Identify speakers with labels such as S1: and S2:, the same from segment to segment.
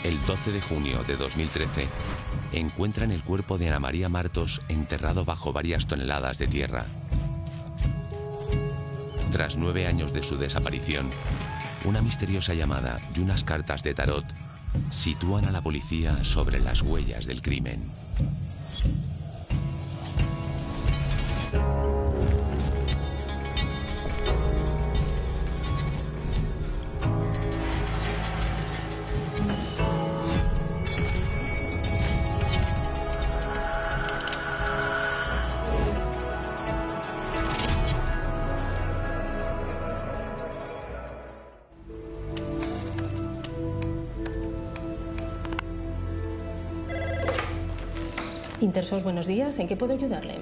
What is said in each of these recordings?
S1: El 12 de junio de 2013, encuentran el cuerpo de Ana María Martos enterrado bajo varias toneladas de tierra. Tras 9 años de su desaparición, una misteriosa llamada y unas cartas de tarot sitúan a la policía sobre las huellas del crimen.
S2: Intersos, buenos días. ¿En qué puedo ayudarle?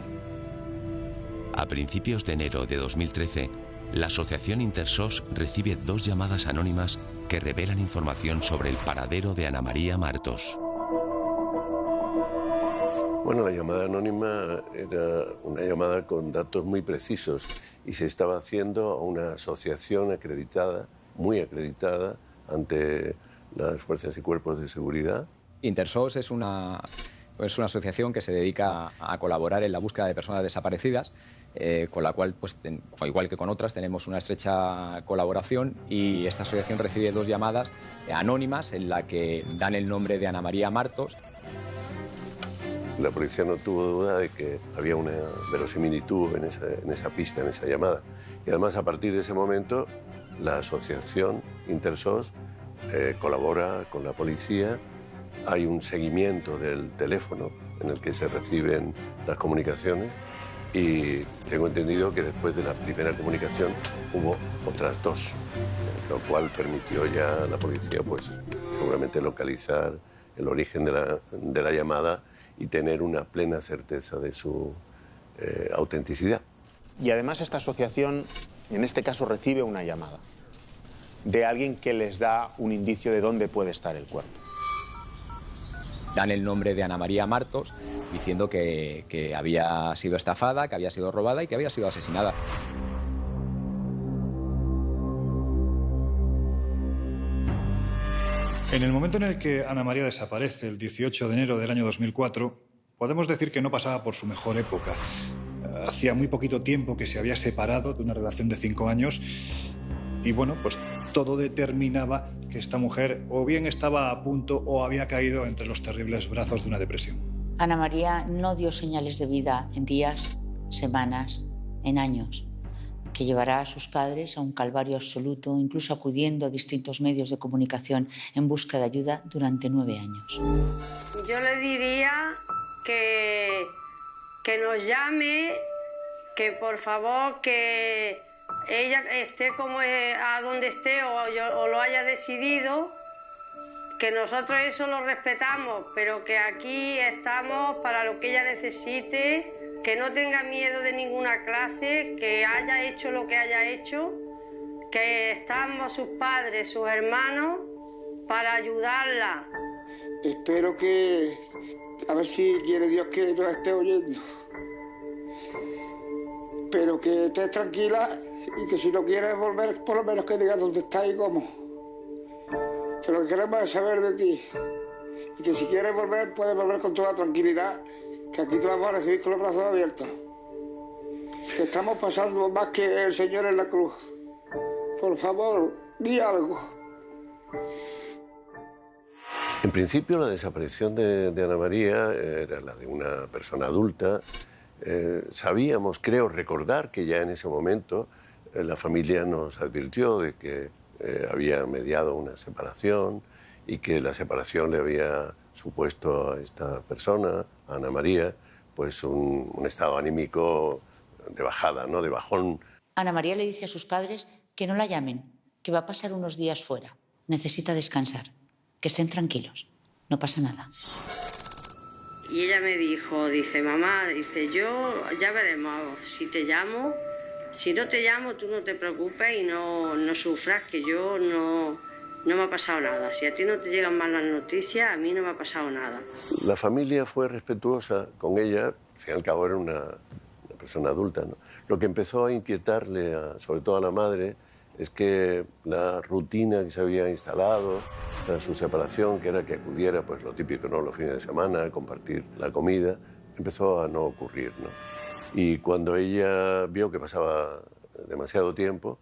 S1: A principios de enero de 2013, la asociación Intersos recibe 2 llamadas anónimas que revelan información sobre el paradero de Ana María Martos.
S3: Bueno, la llamada anónima era una llamada con datos muy precisos y se estaba haciendo a una asociación acreditada, muy acreditada, ante las fuerzas y cuerpos de seguridad.
S4: Intersos es una asociación que se dedica a colaborar en la búsqueda de personas desaparecidas, con la cual, pues, igual que con otras, tenemos una estrecha colaboración, y esta asociación recibe 2 llamadas anónimas en la que dan el nombre de Ana María Martos.
S3: La policía no tuvo duda de que había una verosimilitud en esa pista, en esa llamada. Y además, a partir de ese momento, la asociación Intersos colabora con la policía. Hay un seguimiento del teléfono en el que se reciben las comunicaciones y tengo entendido que después de la primera comunicación hubo otras 2, lo cual permitió ya a la policía, pues, seguramente localizar el origen de la llamada y tener una plena certeza de su autenticidad.
S5: Y además esta asociación, en este caso, recibe una llamada de alguien que les da un indicio de dónde puede estar el cuerpo.
S4: Dan el nombre de Ana María Martos, diciendo que había sido estafada, que había sido robada y que había sido asesinada.
S6: En el momento en el que Ana María desaparece, el 18 de enero del año 2004, podemos decir que no pasaba por su mejor época. Hacía muy poquito tiempo que se había separado de una relación de 5 años y, bueno, pues todo determinaba que esta mujer o bien estaba a punto o había caído entre los terribles brazos de una depresión.
S7: Ana María no dio señales de vida en días, semanas, en años, que llevará a sus padres a un calvario absoluto, incluso acudiendo a distintos medios de comunicación en busca de ayuda durante 9 años.
S8: Yo le diría que nos llame, que por favor, que ella esté como a donde esté o lo haya decidido, que nosotros eso lo respetamos, pero que aquí estamos para lo que ella necesite, que no tenga miedo de ninguna clase, que haya hecho lo que haya hecho, que estamos sus padres, sus hermanos, para ayudarla.
S9: Espero que, a ver si quiere Dios que nos esté oyendo, pero que estés tranquila y que si no quieres volver, por lo menos que digas dónde estás y cómo. Que lo que queremos es saber de ti. Y que si quieres volver, puedes volver con toda tranquilidad, que aquí te vamos a recibir con los brazos abiertos. Que estamos pasando más que el Señor en la cruz. Por favor, di algo.
S3: En principio, la desaparición de Ana María era la de una persona adulta. Sabíamos, creo recordar, que ya en ese momento la familia nos advirtió de que había mediado una separación y que la separación le había supuesto a esta persona, a Ana María, pues un estado anímico de bajada, ¿no? De bajón.
S7: Ana María le dice a sus padres que no la llamen, que va a pasar unos días fuera. Necesita descansar, que estén tranquilos, no pasa nada.
S8: Y ella me dijo, dice, mamá, dice, yo ya veremos si te llamo. Si no te llamo, tú no te preocupes y no sufras, que yo no me ha pasado nada. Si a ti no te llegan malas noticias, a mí no me ha pasado nada.
S3: La familia fue respetuosa con ella, al fin y al cabo era una persona adulta, ¿no? Lo que empezó a inquietarle, sobre todo a la madre, es que la rutina que se había instalado, tras su separación, que era que acudiera, pues lo típico, ¿no?, los fines de semana, compartir la comida, empezó a no ocurrir, ¿no? Y cuando ella vio que pasaba demasiado tiempo,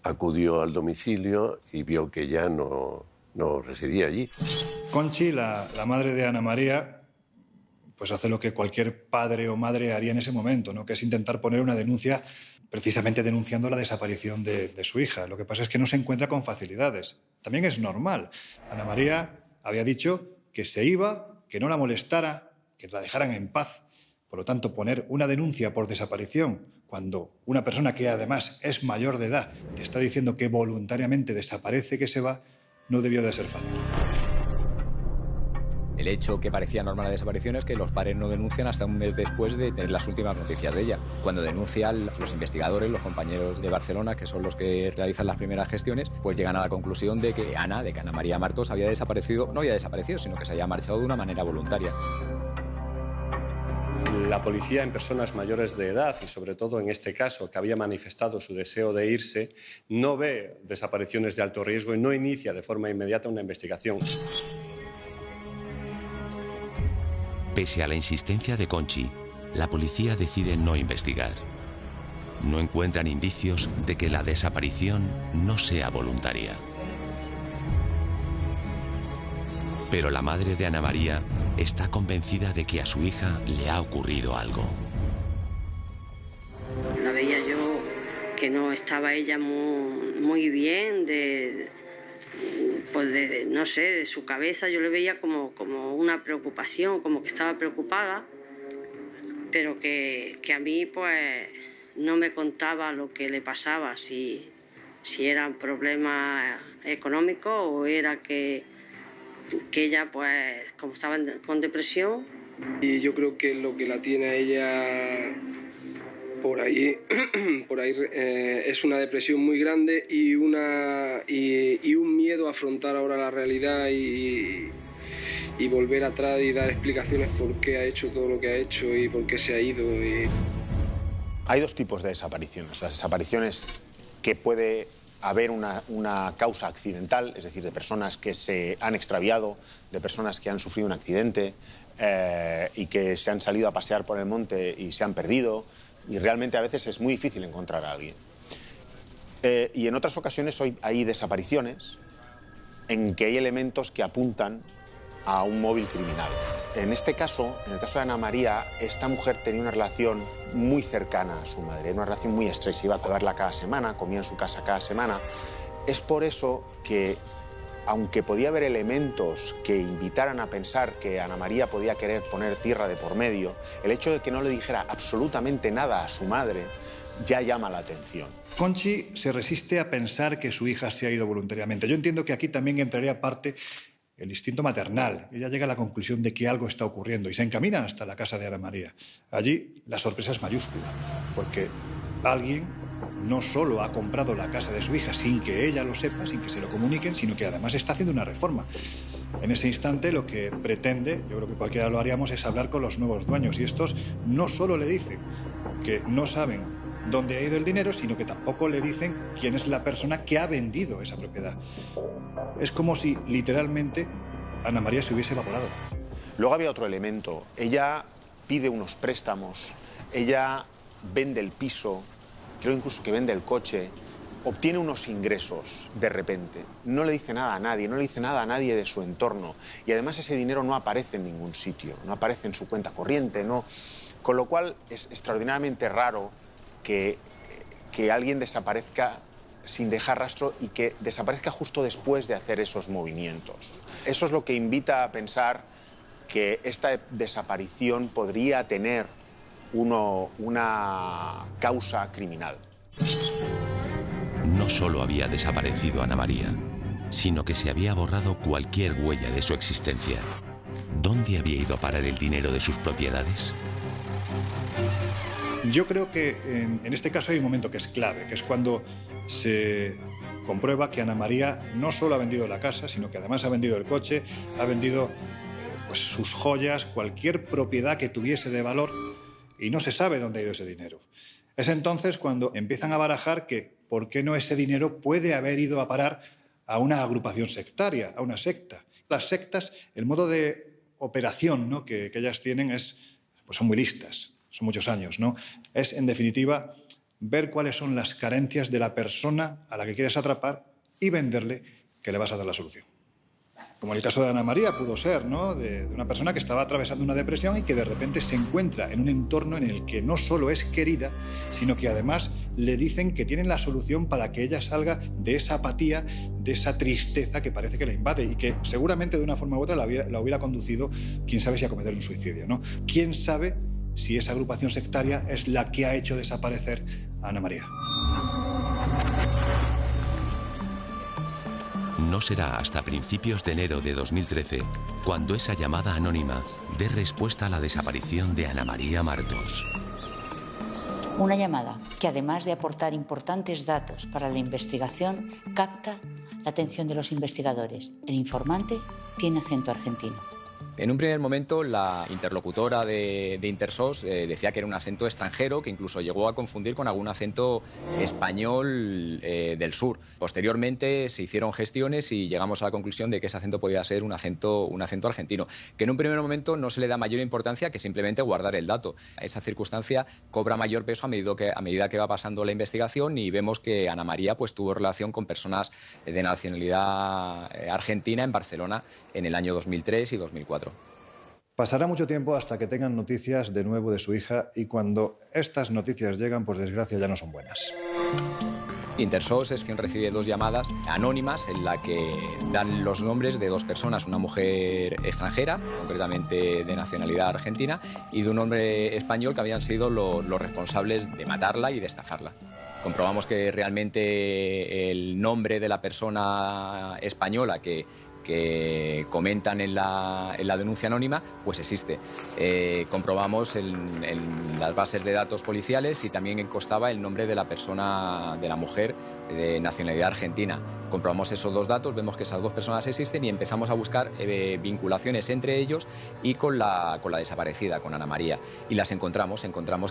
S3: acudió al domicilio y vio que ya no residía allí.
S6: Conchi, la madre de Ana María, pues hace lo que cualquier padre o madre haría en ese momento, ¿no?, que es intentar poner una denuncia, precisamente denunciando la desaparición de su hija. Lo que pasa es que no se encuentra con facilidades. También es normal. Ana María había dicho que se iba, que no la molestara, que la dejaran en paz. Por lo tanto, poner una denuncia por desaparición cuando una persona que además es mayor de edad te está diciendo que voluntariamente desaparece, que se va, no debió de ser fácil.
S4: El hecho que parecía normal la desaparición es que los padres no denuncian hasta un mes después de tener las últimas noticias de ella. Cuando denuncian, los investigadores, los compañeros de Barcelona, que son los que realizan las primeras gestiones, pues llegan a la conclusión de que Ana María Martos había desaparecido, no había desaparecido, sino que se había marchado de una manera voluntaria.
S10: La policía en personas mayores de edad, y sobre todo en este caso que había manifestado su deseo de irse, no ve desapariciones de alto riesgo y no inicia de forma inmediata una investigación.
S1: Pese a la insistencia de Conchi, la policía decide no investigar. No encuentran indicios de que la desaparición no sea voluntaria. Pero la madre de Ana María está convencida de que a su hija le ha ocurrido algo.
S8: La veía yo que no estaba ella muy bien, no sé, de su cabeza yo le veía como una preocupación, como que estaba preocupada, pero que a mí pues no me contaba lo que le pasaba, si era un problema económico o era que ella, pues, como estaba con depresión.
S11: Y yo creo que lo que la tiene a ella por ahí es una depresión muy grande y un miedo a afrontar ahora la realidad y volver atrás y dar explicaciones por qué ha hecho todo lo que ha hecho y por qué se ha ido.
S5: Hay dos tipos de desapariciones. Las desapariciones que puede haber una causa accidental, es decir, de personas que se han extraviado, de personas que han sufrido un accidente y que se han salido a pasear por el monte y se han perdido, y realmente a veces es muy difícil encontrar a alguien. Y en otras ocasiones hay desapariciones en que hay elementos que apuntan a un móvil criminal. En este caso, en el caso de Ana María, esta mujer tenía una relación muy cercana a su madre, una relación muy estrecha, iba a verla cada semana, comía en su casa cada semana. Es por eso que, aunque podía haber elementos que invitaran a pensar que Ana María podía querer poner tierra de por medio, el hecho de que no le dijera absolutamente nada a su madre ya llama la atención.
S6: Conchi se resiste a pensar que su hija se ha ido voluntariamente. Yo entiendo que aquí también entraría parte el instinto maternal. Ella llega a la conclusión de que algo está ocurriendo y se encamina hasta la casa de Ana María. Allí la sorpresa es mayúscula, porque alguien no solo ha comprado la casa de su hija sin que ella lo sepa, sin que se lo comuniquen, sino que además está haciendo una reforma. En ese instante lo que pretende, yo creo que cualquiera lo haríamos, es hablar con los nuevos dueños. Y estos no solo le dicen que no saben dónde ha ido el dinero, sino que tampoco le dicen quién es la persona que ha vendido esa propiedad. Es como si literalmente Ana María se hubiese evaporado.
S5: Luego había otro elemento. Ella pide unos préstamos, ella vende el piso, creo incluso que vende el coche, obtiene unos ingresos de repente. No le dice nada a nadie, no le dice nada a nadie de su entorno. Y además ese dinero no aparece en ningún sitio, no aparece en su cuenta corriente, no. Con lo cual es extraordinariamente raro que alguien desaparezca sin dejar rastro y que desaparezca justo después de hacer esos movimientos. Eso es lo que invita a pensar que esta desaparición podría tener una causa criminal.
S1: No solo había desaparecido Ana María, sino que se había borrado cualquier huella de su existencia. ¿Dónde había ido a parar el dinero de sus propiedades?
S6: Yo creo que en este caso hay un momento que es clave, que es cuando se comprueba que Ana María no solo ha vendido la casa, sino que además ha vendido el coche, ha vendido pues, sus joyas, cualquier propiedad que tuviese de valor, y no se sabe dónde ha ido ese dinero. Es entonces cuando empiezan a barajar que por qué no ese dinero puede haber ido a parar a una agrupación sectaria, a una secta. Las sectas, el modo de operación, ¿no?, que ellas tienen pues son muy listas, son muchos años, ¿no? Es, en definitiva, ver cuáles son las carencias de la persona a la que quieres atrapar y venderle que le vas a dar la solución. Como en el caso de Ana María pudo ser, ¿no?, de una persona que estaba atravesando una depresión y que de repente se encuentra en un entorno en el que no solo es querida, sino que además le dicen que tienen la solución para que ella salga de esa apatía, de esa tristeza que parece que la invade y que seguramente de una forma u otra la hubiera conducido, quién sabe si a cometer un suicidio, ¿no? ¿Quién sabe si esa agrupación sectaria es la que ha hecho desaparecer a Ana María?
S1: No será hasta principios de enero de 2013 cuando esa llamada anónima dé respuesta a la desaparición de Ana María Martos.
S7: Una llamada que, además de aportar importantes datos para la investigación, capta la atención de los investigadores. El informante tiene acento argentino.
S4: En un primer momento, la interlocutora de Intersos decía que era un acento extranjero, que incluso llegó a confundir con algún acento español del sur. Posteriormente se hicieron gestiones y llegamos a la conclusión de que ese acento podía ser un acento argentino, que en un primer momento no se le da mayor importancia que simplemente guardar el dato. Esa circunstancia cobra mayor peso a medida que va pasando la investigación y vemos que Ana María pues, tuvo relación con personas de nacionalidad argentina en Barcelona en el año 2003 y 2004.
S6: Pasará mucho tiempo hasta que tengan noticias de nuevo de su hija y cuando estas noticias llegan, por desgracia, ya no son buenas.
S4: Intersos es quien recibe 2 llamadas anónimas en la que dan los nombres de 2 personas, una mujer extranjera, concretamente de nacionalidad argentina, y de un hombre español que habían sido los responsables de matarla y de estafarla. Comprobamos que realmente el nombre de la persona española que comentan en la denuncia anónima, pues existe. Comprobamos en las bases de datos policiales y también constaba el nombre de la persona, de la mujer de nacionalidad argentina. Comprobamos esos 2 datos, vemos que esas 2 personas existen y empezamos a buscar vinculaciones entre ellos y con la desaparecida, con Ana María. Y las encontramos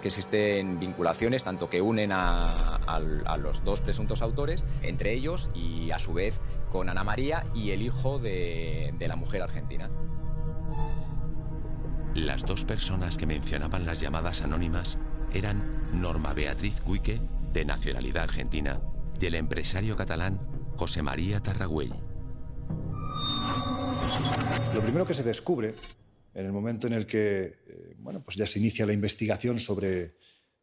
S4: que existen vinculaciones tanto que unen a los 2 presuntos autores, entre ellos y a su vez con Ana María y el hijo de la mujer argentina.
S1: Las 2 personas que mencionaban las llamadas anónimas eran Norma Beatriz Guique, de nacionalidad argentina, y el empresario catalán José María Tarragüell.
S6: Lo primero que se descubre en el momento en el que pues ya se inicia la investigación sobre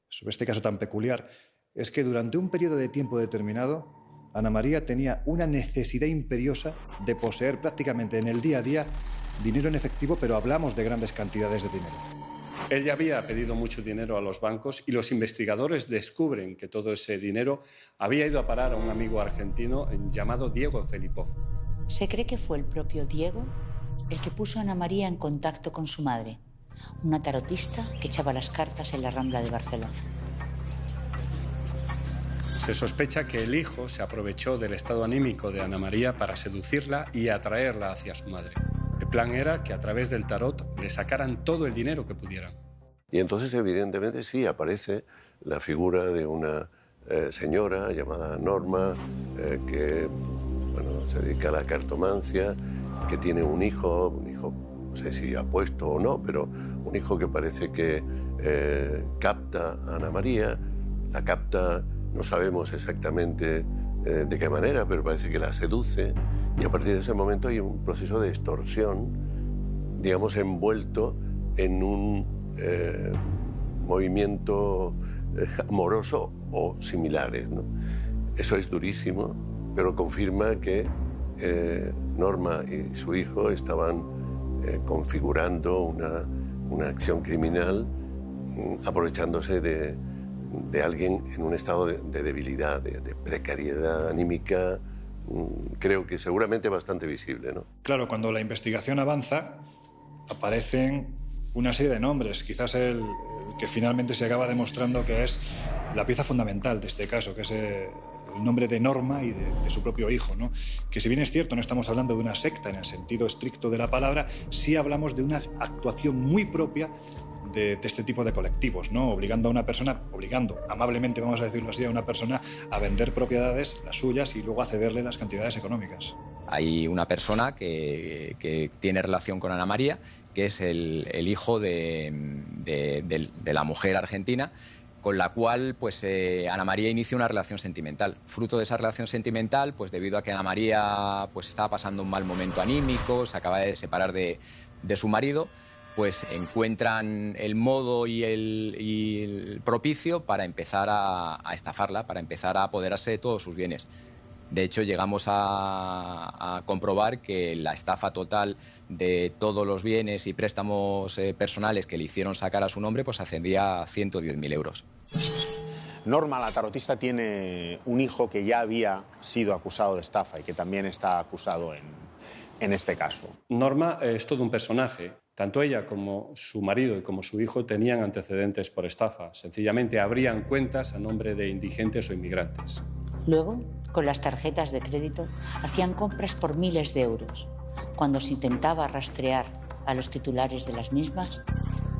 S6: este caso tan peculiar es que durante un periodo de tiempo determinado Ana María tenía una necesidad imperiosa de poseer prácticamente en el día a día dinero en efectivo, pero hablamos de grandes cantidades de dinero.
S10: Él ya había pedido mucho dinero a los bancos y los investigadores descubren que todo ese dinero había ido a parar a un amigo argentino llamado Diego Felipov.
S7: Se cree que fue el propio Diego el que puso a Ana María en contacto con su madre, una tarotista que echaba las cartas en la Rambla de Barcelona.
S10: Se sospecha que el hijo se aprovechó del estado anímico de Ana María para seducirla y atraerla hacia su madre. El plan era que a través del tarot le sacaran todo el dinero que pudieran.
S3: Y entonces, evidentemente, sí aparece la figura de una señora llamada Norma, que se dedica a la cartomancia, que tiene un hijo, no sé si apuesto o no, pero un hijo que parece que capta a Ana María, la capta. No sabemos exactamente de qué manera, pero parece que la seduce y a partir de ese momento hay un proceso de extorsión, digamos, envuelto en un movimiento amoroso o similares, ¿no? Eso es durísimo, pero confirma que Norma y su hijo estaban configurando una acción criminal aprovechándose de alguien en un estado de debilidad, de precariedad anímica, creo que seguramente bastante visible, ¿no?
S6: Claro, cuando la investigación avanza, aparecen una serie de nombres. Quizás el que finalmente se acaba demostrando que es la pieza fundamental de este caso, que es el nombre de Norma y de su propio hijo, ¿no? Que si bien es cierto, no estamos hablando de una secta en el sentido estricto de la palabra, sí hablamos de una actuación muy propia de este tipo de colectivos, ¿no? Obligando amablemente, vamos a decirlo así, a una persona a vender propiedades, las suyas, y luego a cederle las cantidades económicas.
S4: Hay una persona que tiene relación con Ana María, que es el hijo de la mujer argentina, con la cual pues, Ana María inicia una relación sentimental. Fruto de esa relación sentimental, pues debido a que Ana María pues, estaba pasando un mal momento anímico, se acaba de separar de su marido, pues encuentran el modo y el propicio para empezar a estafarla, para empezar a apoderarse de todos sus bienes. De hecho, llegamos a comprobar que la estafa total de todos los bienes y préstamos personales que le hicieron sacar a su nombre pues ascendía a 110.000 euros.
S5: Norma, la tarotista, tiene un hijo que ya había sido acusado de estafa y que también está acusado en este caso.
S10: Norma es todo un personaje. Tanto ella como su marido y como su hijo tenían antecedentes por estafa. Sencillamente abrían cuentas a nombre de indigentes o inmigrantes.
S7: Luego, con las tarjetas de crédito, hacían compras por miles de euros. Cuando se intentaba rastrear a los titulares de las mismas,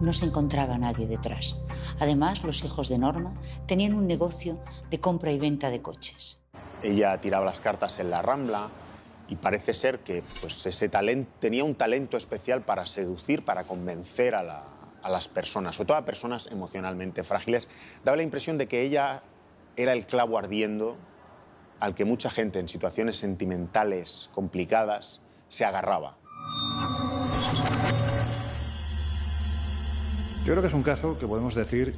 S7: no se encontraba nadie detrás. Además, los hijos de Norma tenían un negocio de compra y venta de coches.
S5: Ella tiraba las cartas en la Rambla y parece ser que pues, tenía un talento especial para seducir, para convencer a las personas, sobre todo a personas emocionalmente frágiles. Daba la impresión de que ella era el clavo ardiendo al que mucha gente en situaciones sentimentales complicadas se agarraba.
S6: Yo creo que es un caso que podemos decir,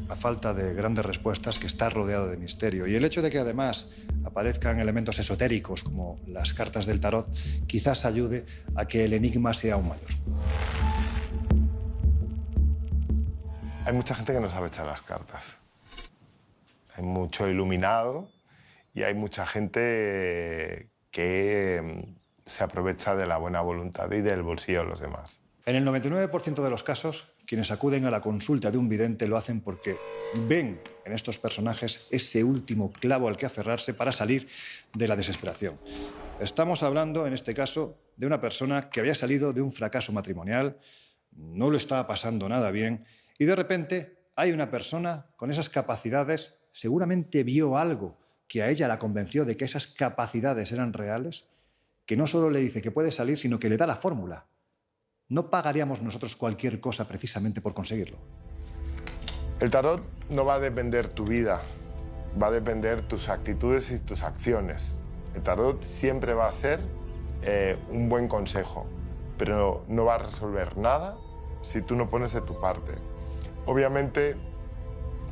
S6: a falta de grandes respuestas, que está rodeado de misterio. Y el hecho de que además aparezcan elementos esotéricos como las cartas del tarot quizás ayude a que el enigma sea aún mayor.
S12: Hay mucha gente que no sabe echar las cartas. Hay mucho iluminado y hay mucha gente que se aprovecha de la buena voluntad y del bolsillo de los demás.
S6: En el 99% de los casos, quienes acuden a la consulta de un vidente lo hacen porque ven en estos personajes ese último clavo al que aferrarse para salir de la desesperación. Estamos hablando, en este caso, de una persona que había salido de un fracaso matrimonial, no lo estaba pasando nada bien, y de repente hay una persona con esas capacidades, seguramente vio algo que a ella la convenció de que esas capacidades eran reales, que no solo le dice que puede salir, sino que le da la fórmula. ¿No pagaríamos nosotros cualquier cosa precisamente por conseguirlo?
S12: El tarot no va a depender tu vida, va a depender tus actitudes y tus acciones. El tarot siempre va a ser un buen consejo, pero no va a resolver nada si tú no pones de tu parte. Obviamente,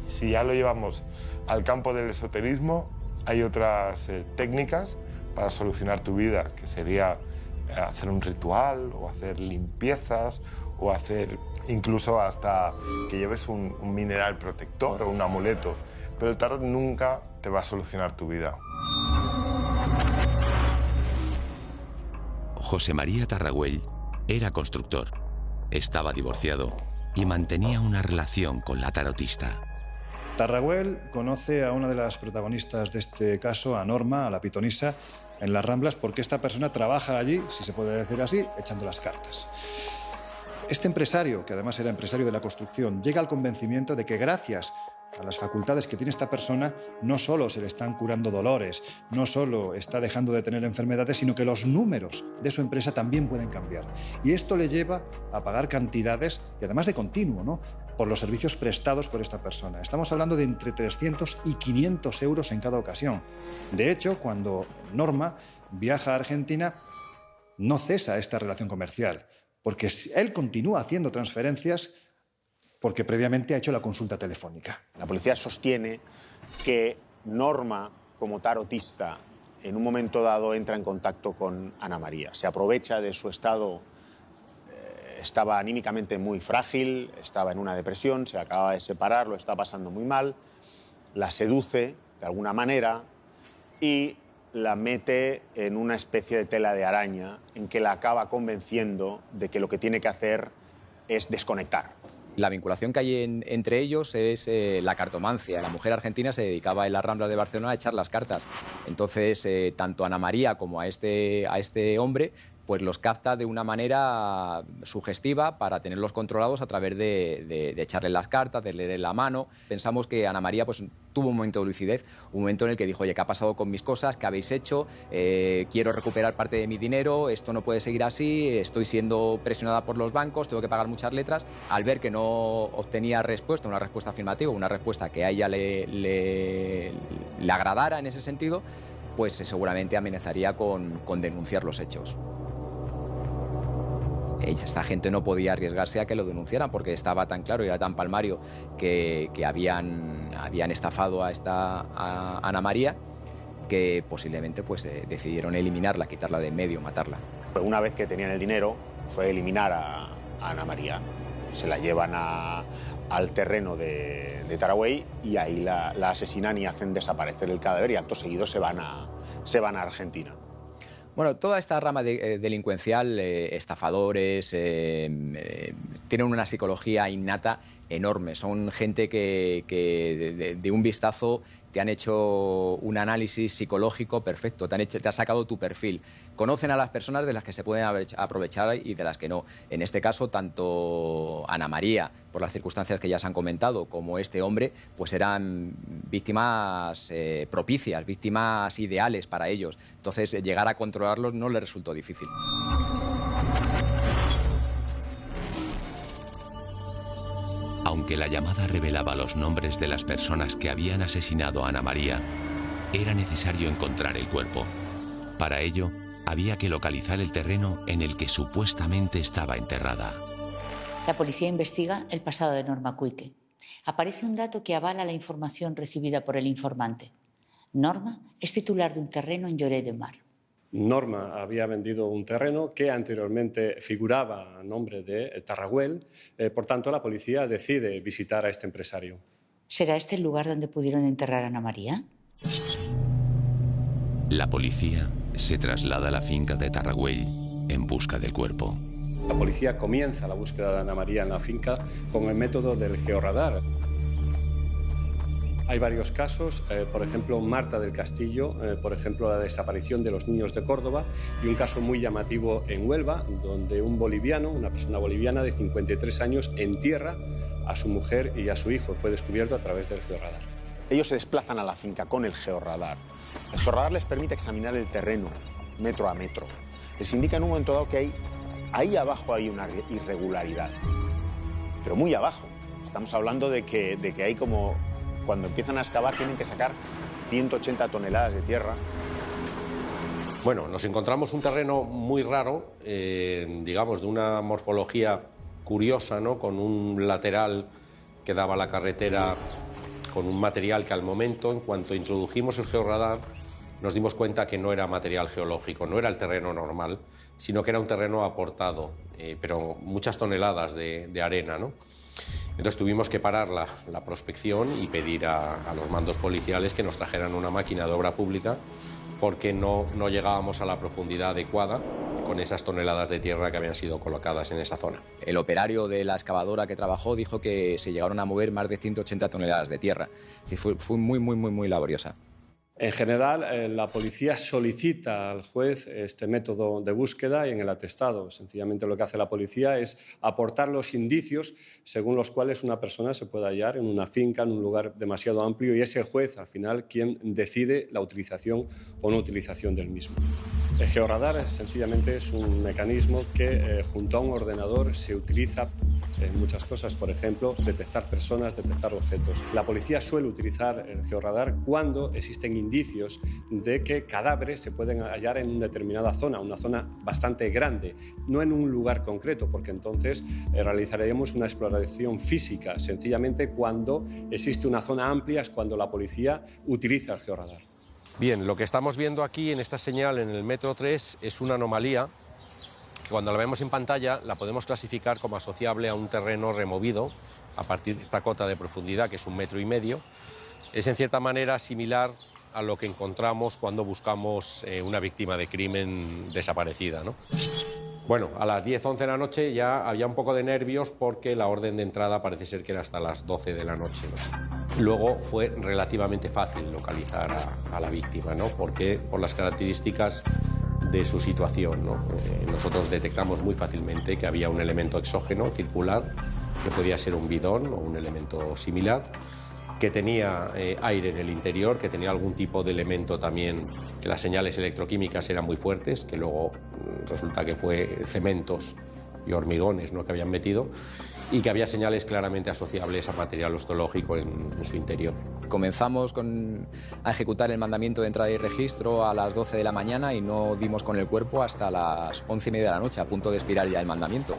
S12: si ya lo llevamos al campo del esoterismo, hay otras técnicas para solucionar tu vida, que sería hacer un ritual o hacer limpiezas o hacer incluso hasta que lleves un mineral protector o un amuleto. Pero el tarot nunca te va a solucionar tu vida.
S1: José María Tarragüell era constructor, estaba divorciado y mantenía una relación con la tarotista.
S6: Tarragüell conoce a una de las protagonistas de este caso, a Norma, a la pitonisa, en las Ramblas, porque esta persona trabaja allí, si se puede decir así, echando las cartas. Este empresario, que además era empresario de la construcción, llega al convencimiento de que gracias a las facultades que tiene esta persona, no solo se le están curando dolores, no solo está dejando de tener enfermedades, sino que los números de su empresa también pueden cambiar. Y esto le lleva a pagar cantidades, y además de continuo, ¿no?, por los servicios prestados por esta persona. Estamos hablando de entre 300 y 500 euros en cada ocasión. De hecho, cuando Norma viaja a Argentina, no cesa esta relación comercial, porque él continúa haciendo transferencias porque previamente ha hecho la consulta telefónica.
S5: La policía sostiene que Norma, como tarotista, en un momento dado entra en contacto con Ana María. Se aprovecha de su estado, estaba anímicamente muy frágil, estaba en una depresión, se acaba de separar, lo está pasando muy mal, la seduce de alguna manera y la mete en una especie de tela de araña en que la acaba convenciendo de que lo que tiene que hacer es desconectar.
S4: La vinculación que hay entre ellos es la cartomancia. La mujer argentina se dedicaba en las Ramblas de Barcelona a echar las cartas. Entonces, tanto a Ana María como a este hombre pues los capta de una manera sugestiva para tenerlos controlados a través de echarle las cartas, de leer en la mano. Pensamos que Ana María pues, tuvo un momento de lucidez, un momento en el que dijo, oye, ¿qué ha pasado con mis cosas? ¿Qué habéis hecho? Quiero recuperar parte de mi dinero, esto no puede seguir así, estoy siendo presionada por los bancos, tengo que pagar muchas letras. Al ver que no obtenía respuesta, una respuesta afirmativa, una respuesta que a ella le agradara en ese sentido, pues seguramente amenazaría con denunciar los hechos. Esta gente no podía arriesgarse a que lo denunciaran porque estaba tan claro y era tan palmario que habían estafado a Ana María, que posiblemente pues, decidieron eliminarla, quitarla de en medio, matarla.
S5: Una vez que tenían el dinero, fue eliminar a Ana María. Se la llevan al terreno de Taragüey y ahí la asesinan y hacen desaparecer el cadáver y acto seguido se van a Argentina.
S4: Bueno, toda esta rama delincuencial, estafadores, tienen una psicología innata enorme. Son gente que de un vistazo te han hecho un análisis psicológico perfecto, te ha sacado tu perfil. Conocen a las personas de las que se pueden aprovechar y de las que no. En este caso, tanto Ana María, por las circunstancias que ya se han comentado, como este hombre, pues eran víctimas propicias, víctimas ideales para ellos. Entonces, llegar a controlarlos no les resultó difícil.
S1: Aunque la llamada revelaba los nombres de las personas que habían asesinado a Ana María, era necesario encontrar el cuerpo. Para ello, había que localizar el terreno en el que supuestamente estaba enterrada.
S7: La policía investiga el pasado de Norma Cuike. Aparece un dato que avala la información recibida por el informante. Norma es titular de un terreno en Lloret de Mar.
S10: Norma había vendido un terreno que anteriormente figuraba a nombre de Tarragüel, por tanto la policía decide visitar a este empresario.
S7: ¿Será este el lugar donde pudieron enterrar a Ana María?
S1: La policía se traslada a la finca de Tarragüell en busca del cuerpo.
S10: La policía comienza la búsqueda de Ana María en la finca con el método del georradar. Hay varios casos, por ejemplo, Marta del Castillo, por ejemplo, la desaparición de los niños de Córdoba y un caso muy llamativo en Huelva, donde un boliviano, una persona boliviana de 53 años, entierra a su mujer y a su hijo. Fue descubierto a través del georradar.
S5: Ellos se desplazan a la finca con el georradar. El georradar les permite examinar el terreno metro a metro. Les indica en un momento dado que ahí abajo hay una irregularidad, pero muy abajo. Estamos hablando de que hay como... Cuando empiezan a excavar tienen que sacar 180 toneladas de tierra.
S13: Bueno, nos encontramos un terreno muy raro, digamos, de una morfología curiosa, ¿no? Con un lateral que daba a la carretera, con un material que al momento, en cuanto introdujimos el georradar, nos dimos cuenta que no era material geológico, no era el terreno normal, sino que era un terreno aportado, pero muchas toneladas de arena, ¿no? Entonces tuvimos que parar la prospección y pedir a los mandos policiales que nos trajeran una máquina de obra pública porque no llegábamos a la profundidad adecuada con esas toneladas de tierra que habían sido colocadas en esa zona.
S4: El operario de la excavadora que trabajó dijo que se llegaron a mover más de 180 toneladas de tierra. Es decir, fue muy laboriosa.
S10: En general, la policía solicita al juez este método de búsqueda y en el atestado. Sencillamente lo que hace la policía es aportar los indicios según los cuales una persona se puede hallar en una finca, en un lugar demasiado amplio, y es el juez, al final, quien decide la utilización o no utilización del mismo. El georradar sencillamente es un mecanismo que junto a un ordenador se utiliza en muchas cosas, por ejemplo, detectar personas, detectar objetos. La policía suele utilizar el georradar cuando existen indicios de que cadáveres se pueden hallar en una determinada zona, una zona bastante grande, no en un lugar concreto, porque entonces realizaríamos una exploración física. Sencillamente cuando existe una zona amplia es cuando la policía utiliza el georradar.
S13: Bien, lo que estamos viendo aquí en esta señal en el metro 3 es una anomalía que cuando la vemos en pantalla la podemos clasificar como asociable a un terreno removido a partir de una cota de profundidad que es 1,5 metros. Es en cierta manera similar a lo que encontramos cuando buscamos una víctima de crimen desaparecida, ¿no? Bueno, a las 10, 11 de la noche ya había un poco de nervios porque la orden de entrada parece ser que era hasta las 12 de la noche, ¿no? Luego fue relativamente fácil localizar a la víctima, ¿no? Porque por las características de su situación, ¿no? Nosotros detectamos muy fácilmente que había un elemento exógeno circular, que podía ser un bidón o un elemento similar, que tenía aire en el interior, que tenía algún tipo de elemento también, que las señales electroquímicas eran muy fuertes, que luego resulta que fue cementos y hormigones, ¿no?, que habían metido, y que había señales claramente asociables a material ostológico en su interior.
S4: Comenzamos a ejecutar el mandamiento de entrada y registro a las 12 de la mañana y no dimos con el cuerpo hasta las 11:30 de la noche, a punto de expirar ya el mandamiento.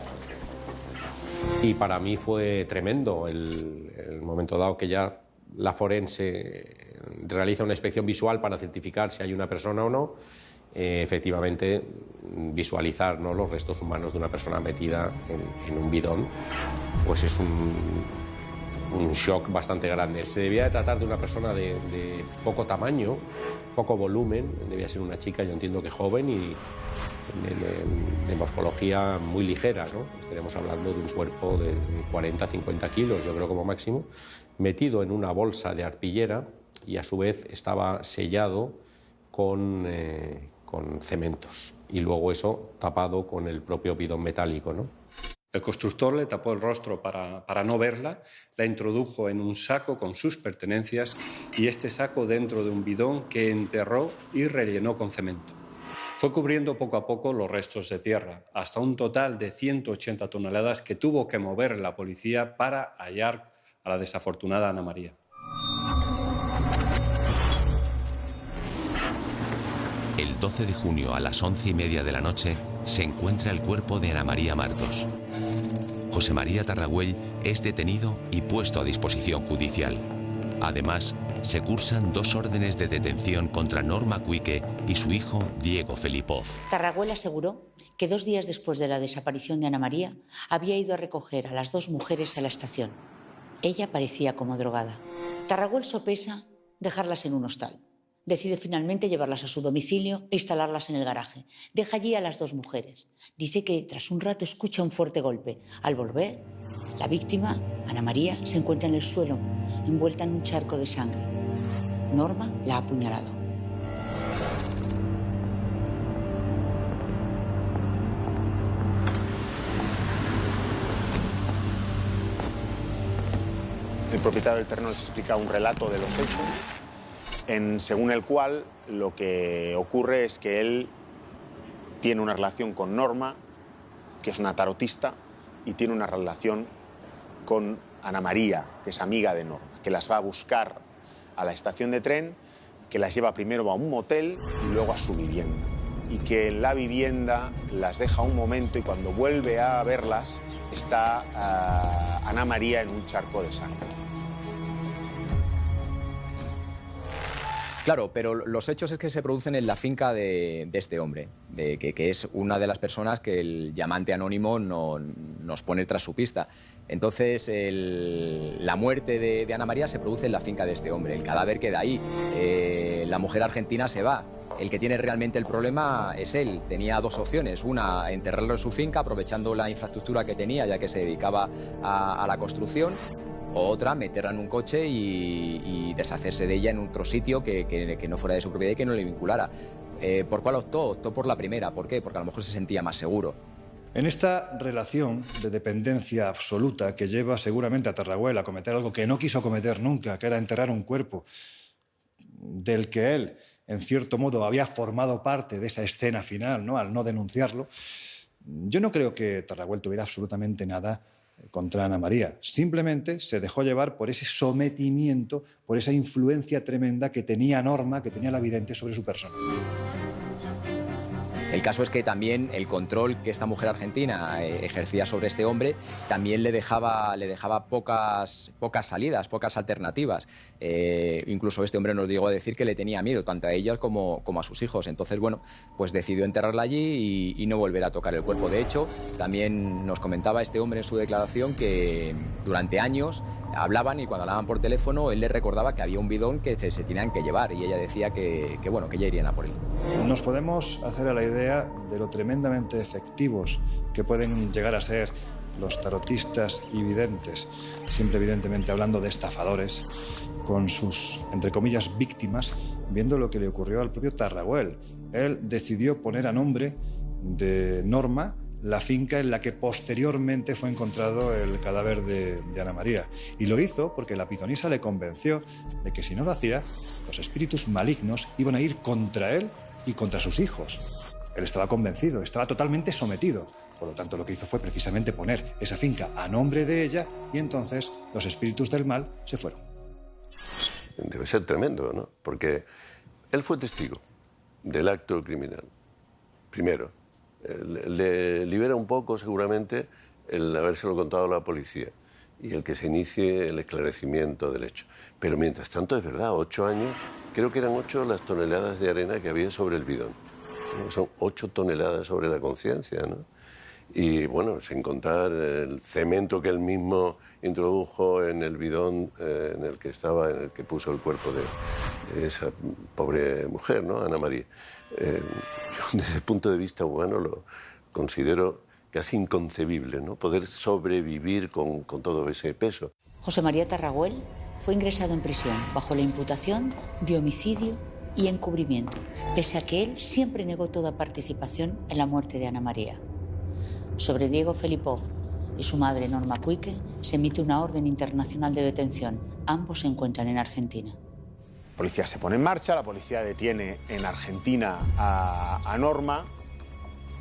S13: Y para mí fue tremendo el momento dado que ya la forense realiza una inspección visual para certificar si hay una persona o no. Efectivamente, visualizar, ¿no?, los restos humanos de una persona metida en un bidón, pues es un shock bastante grande. Se debía de tratar de una persona de poco tamaño, poco volumen, debía ser una chica, yo entiendo que joven, y de morfología muy ligera, ¿no? Estaremos hablando de un cuerpo de 40-50 kilos, yo creo, como máximo, metido en una bolsa de arpillera, y a su vez estaba sellado con cementos, y luego eso tapado con el propio bidón metálico, ¿no?
S10: El constructor le tapó el rostro para no verla, la introdujo en un saco con sus pertenencias y este saco dentro de un bidón que enterró y rellenó con cemento. Fue cubriendo poco a poco los restos de tierra, hasta un total de 180 toneladas que tuvo que mover la policía para hallar a la desafortunada Ana María.
S1: El 12 de junio a las 11:30 de la noche se encuentra el cuerpo de Ana María Martos. José María Tarragüell es detenido y puesto a disposición judicial. Además, se cursan 2 órdenes de detención contra Norma Cuique y su hijo Diego Felipov.
S7: Tarragüell aseguró que 2 días después de la desaparición de Ana María había ido a recoger a las 2 mujeres a la estación. Ella parecía como drogada. Tarragüell sopesa dejarlas en un hostal. Decide finalmente llevarlas a su domicilio e instalarlas en el garaje. Deja allí a las 2 mujeres. Dice que tras un rato escucha un fuerte golpe. Al volver, la víctima, Ana María, se encuentra en el suelo, envuelta en un charco de sangre. Norma la ha apuñalado.
S5: El propietario del terreno les explica un relato de los hechos, según el cual lo que ocurre es que él tiene una relación con Norma, que es una tarotista, y tiene una relación con Ana María, que es amiga de Norma, que las va a buscar a la estación de tren, que las lleva primero a un motel y luego a su vivienda. Y que en la vivienda las deja un momento y cuando vuelve a verlas está Ana María en un charco de sangre.
S4: Claro, pero los hechos es que se producen en la finca de este hombre, que es una de las personas que el llamante anónimo nos pone tras su pista. Entonces, la muerte de Ana María se produce en la finca de este hombre, el cadáver queda ahí, la mujer argentina se va. El que tiene realmente el problema es él. Tenía 2 opciones. Una, enterrarlo en su finca, aprovechando la infraestructura que tenía, ya que se dedicaba a la construcción. O otra, meterla en un coche y deshacerse de ella en otro sitio que no fuera de su propiedad y que no le vinculara. ¿Por cuál optó? Optó por la primera. ¿Por qué? Porque a lo mejor se sentía más seguro.
S6: En esta relación de dependencia absoluta que lleva seguramente a Tarragüell a cometer algo que no quiso cometer nunca, que era enterrar un cuerpo del que él, en cierto modo, había formado parte de esa escena final, ¿no?, al no denunciarlo, yo no creo que Tarragüell tuviera absolutamente nada contra Ana María. Simplemente se dejó llevar por ese sometimiento, por esa influencia tremenda que tenía Norma, que tenía la vidente sobre su persona.
S4: El caso es que también el control que esta mujer argentina ejercía sobre este hombre también le dejaba pocas salidas, pocas alternativas. Incluso este hombre nos llegó a decir que le tenía miedo tanto a ella como a sus hijos. Entonces, bueno, pues decidió enterrarla allí y no volver a tocar el cuerpo. De hecho, también nos comentaba este hombre en su declaración que durante años hablaban y cuando hablaban por teléfono él le recordaba que había un bidón que se tenían que llevar y ella decía que ella irían a por él.
S6: Nos podemos hacer a la idea de lo tremendamente efectivos que pueden llegar a ser los tarotistas y videntes, siempre evidentemente hablando de estafadores, con sus, entre comillas, víctimas, viendo lo que le ocurrió al propio Tarraguel. Él decidió poner a nombre de Norma la finca en la que posteriormente fue encontrado el cadáver de Ana María. Y lo hizo porque la pitonisa le convenció de que si no lo hacía, los espíritus malignos iban a ir contra él y contra sus hijos. Él estaba convencido, estaba totalmente sometido. Por lo tanto, lo que hizo fue precisamente poner esa finca a nombre de ella y entonces los espíritus del mal se fueron.
S3: Debe ser tremendo, ¿no? Porque él fue testigo del acto criminal. Primero, le libera un poco, seguramente, el habérselo contado a la policía y el que se inicie el esclarecimiento del hecho. Pero mientras tanto, es verdad, 8 años, creo que eran 8 las toneladas de arena que había sobre el bidón. Son 8 toneladas sobre la conciencia, ¿no? Y bueno, sin contar el cemento que él mismo introdujo en el bidón en el que puso el cuerpo de esa pobre mujer, ¿no? Ana María. Yo, desde el punto de vista humano, lo considero casi inconcebible, ¿no? Poder sobrevivir con todo ese peso.
S7: José María Tarraguel fue ingresado en prisión bajo la imputación de homicidio y encubrimiento, pese a que él siempre negó toda participación en la muerte de Ana María. Sobre Diego Felipov y su madre Norma Cuique se emite una orden internacional de detención. Ambos se encuentran en Argentina.
S5: La policía se pone en marcha, la policía detiene en Argentina a Norma,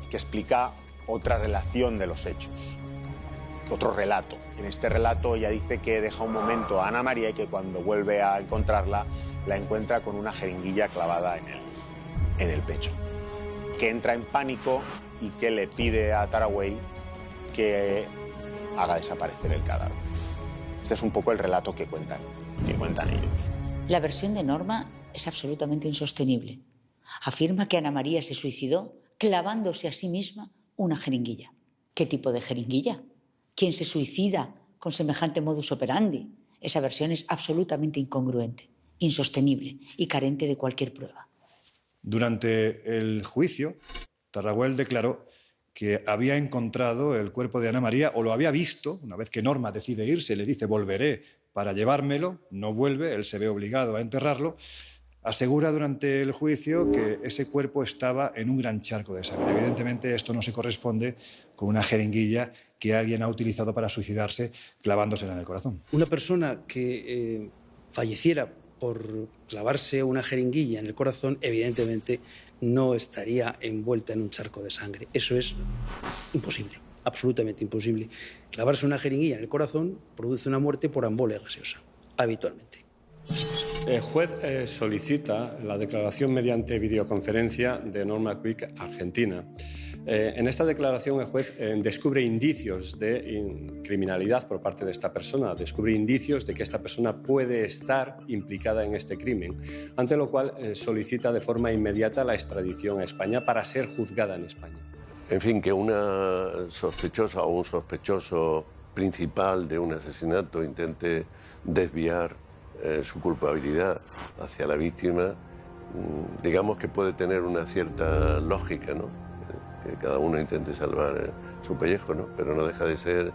S5: que explica otra relación de los hechos, otro relato. En este relato ella dice que deja un momento a Ana María y que cuando vuelve a encontrarla, la encuentra con una jeringuilla clavada en el pecho. Que entra en pánico y que le pide a Tarraguel que haga desaparecer el cadáver. Este es un poco el relato que cuentan ellos.
S7: La versión de Norma es absolutamente insostenible. Afirma que Ana María se suicidó clavándose a sí misma una jeringuilla. ¿Qué tipo de jeringuilla? ¿Quién se suicida con semejante modus operandi? Esa versión es absolutamente incongruente, insostenible y carente de cualquier prueba.
S6: Durante el juicio, Tarraguel declaró que había encontrado el cuerpo de Ana María, o lo había visto, una vez que Norma decide irse, le dice volveré para llevármelo, no vuelve, él se ve obligado a enterrarlo. Asegura durante el juicio que ese cuerpo estaba en un gran charco de sangre. Evidentemente esto no se corresponde con una jeringuilla que alguien ha utilizado para suicidarse clavándosela en el corazón.
S14: Una persona que falleciera por clavarse una jeringuilla en el corazón, evidentemente no estaría envuelta en un charco de sangre. Eso es imposible, absolutamente imposible. Clavarse una jeringuilla en el corazón produce una muerte por embolia gaseosa, habitualmente.
S10: El juez solicita la declaración mediante videoconferencia de Norma Cuique, Argentina. En esta declaración el juez descubre indicios de criminalidad por parte de esta persona, descubre indicios de que esta persona puede estar implicada en este crimen, ante lo cual solicita de forma inmediata la extradición a España para ser juzgada en España.
S3: En fin, que una sospechosa o un sospechoso principal de un asesinato intente desviar su culpabilidad hacia la víctima, digamos que puede tener una cierta lógica, ¿no? Que cada uno intente salvar su pellejo, ¿no? Pero no deja de ser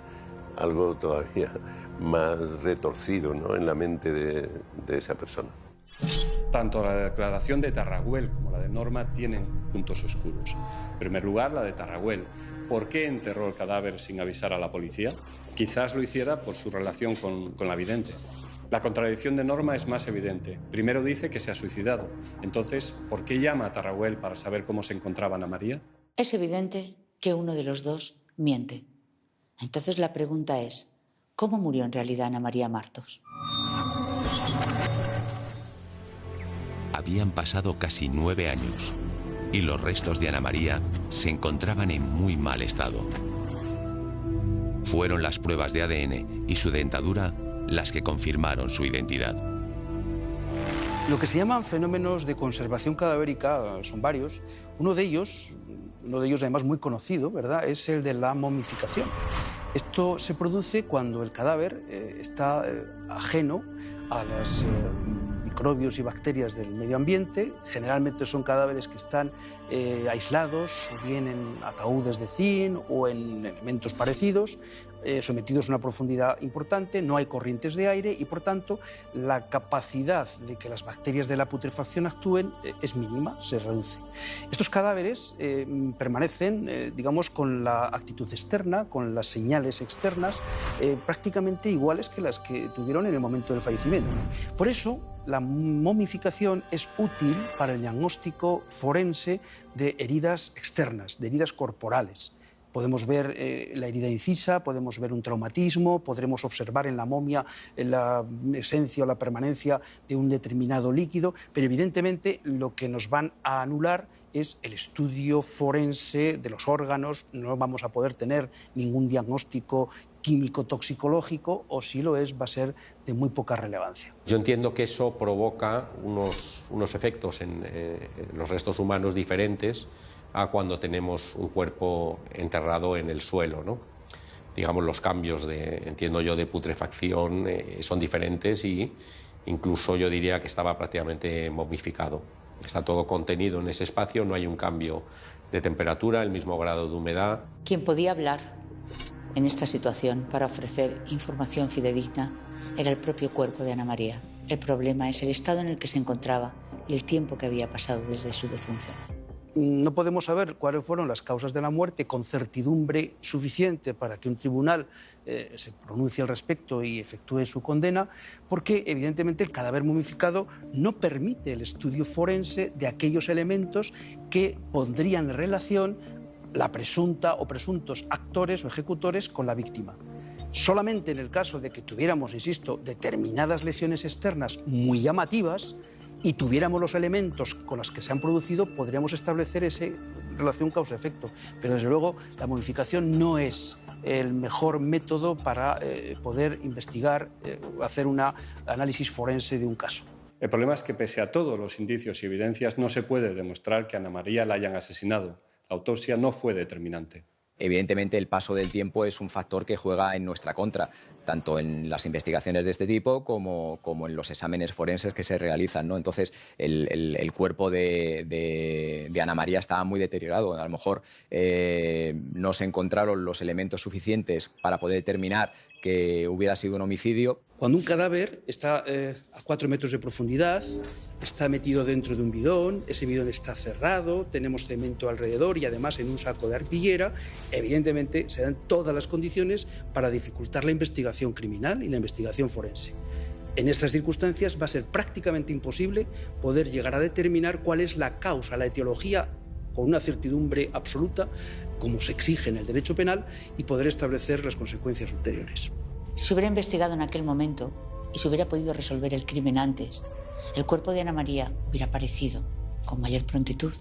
S3: algo todavía más retorcido, ¿no? En la mente de esa persona.
S10: Tanto la declaración de Tarraguel como la de Norma tienen puntos oscuros. En primer lugar, la de Tarraguel. ¿Por qué enterró el cadáver sin avisar a la policía? Quizás lo hiciera por su relación con la vidente. La contradicción de Norma es más evidente. Primero dice que se ha suicidado. Entonces, ¿por qué llama a Tarraguel para saber cómo se encontraba Ana María?
S7: Es evidente que uno de los dos miente. Entonces la pregunta es, ¿cómo murió en realidad Ana María Martos?
S1: Habían pasado casi 9 años y los restos de Ana María se encontraban en muy mal estado. Fueron las pruebas de ADN y su dentadura las que confirmaron su identidad.
S14: Lo que se llaman fenómenos de conservación cadavérica son varios. Uno de ellos además muy conocido, ¿verdad?, es el de la momificación. Esto se produce cuando el cadáver está ajeno a las microbios y bacterias del medio ambiente. Generalmente son cadáveres que están aislados, o bien en ataúdes de zinc o en elementos parecidos, sometidos a una profundidad importante, no hay corrientes de aire y, por tanto, la capacidad de que las bacterias de la putrefacción actúen es mínima, se reduce. Estos cadáveres permanecen, digamos, con la actitud externa, con las señales externas, prácticamente iguales que las que tuvieron en el momento del fallecimiento. Por eso, la momificación es útil para el diagnóstico forense de heridas externas, de heridas corporales. Podemos ver la herida incisa, podemos ver un traumatismo, podremos observar en la momia la esencia o la permanencia de un determinado líquido, pero evidentemente lo que nos van a anular es el estudio forense de los órganos. No vamos a poder tener ningún diagnóstico químico-toxicológico, o si lo es, va a ser de muy poca relevancia.
S13: Yo entiendo que eso provoca unos efectos en los restos humanos diferentes a cuando tenemos un cuerpo enterrado en el suelo, ¿no? Digamos, los cambios entiendo yo, de putrefacción son diferentes, y incluso yo diría que estaba prácticamente momificado. Está todo contenido en ese espacio, no hay un cambio de temperatura, el mismo grado de humedad.
S7: Quien podía hablar en esta situación para ofrecer información fidedigna era el propio cuerpo de Ana María. El problema es el estado en el que se encontraba y el tiempo que había pasado desde su defunción.
S14: No podemos saber cuáles fueron las causas de la muerte con certidumbre suficiente para que un tribunal se pronuncie al respecto y efectúe su condena, porque evidentemente el cadáver momificado no permite el estudio forense de aquellos elementos que pondrían en relación la presunta o presuntos actores o ejecutores con la víctima. Solamente en el caso de que tuviéramos, insisto, determinadas lesiones externas muy llamativas y tuviéramos los elementos con los que se han producido, podríamos establecer esa relación causa-efecto. Pero desde luego la momificación no es el mejor método para poder investigar, hacer un análisis forense de un caso.
S10: El problema es que, pese a todos los indicios y evidencias, no se puede demostrar que a Ana María la hayan asesinado. La autopsia no fue determinante.
S4: Evidentemente, el paso del tiempo es un factor que juega en nuestra contra, tanto en las investigaciones de este tipo como en los exámenes forenses que se realizan, ¿no? Entonces, el cuerpo de Ana María estaba muy deteriorado. A lo mejor no se encontraron los elementos suficientes para poder determinar que hubiera sido un homicidio.
S14: Cuando un cadáver está a 4 metros de profundidad, está metido dentro de un bidón, ese bidón está cerrado, tenemos cemento alrededor y además en un saco de arpillera, evidentemente se dan todas las condiciones para dificultar la investigación criminal y la investigación forense. En estas circunstancias va a ser prácticamente imposible poder llegar a determinar cuál es la causa, la etiología, con una certidumbre absoluta, como se exige en el derecho penal, y poder establecer las consecuencias ulteriores.
S7: Si hubiera investigado en aquel momento y se hubiera podido resolver el crimen antes, el cuerpo de Ana María hubiera aparecido con mayor prontitud.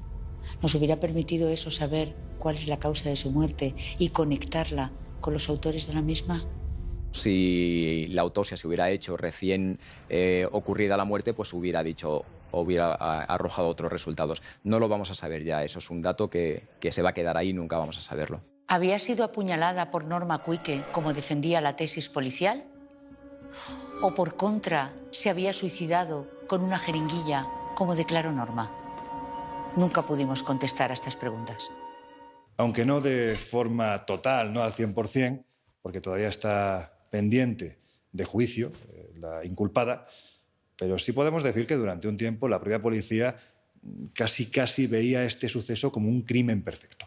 S7: Nos hubiera permitido eso, saber cuál es la causa de su muerte y conectarla con los autores de la misma.
S4: Si la autopsia se hubiera hecho recién ocurrida la muerte, pues hubiera arrojado otros resultados. No lo vamos a saber ya, eso es un dato que se va a quedar ahí y nunca vamos a saberlo.
S7: ¿Había sido apuñalada por Norma Cuike, como defendía la tesis policial? ¿O por contra, se había suicidado con una jeringuilla, como declaró Norma? Nunca pudimos contestar a estas preguntas.
S6: Aunque no de forma total, no al 100%, porque todavía está pendiente de juicio la inculpada, pero sí podemos decir que durante un tiempo la propia policía casi veía este suceso como un crimen perfecto.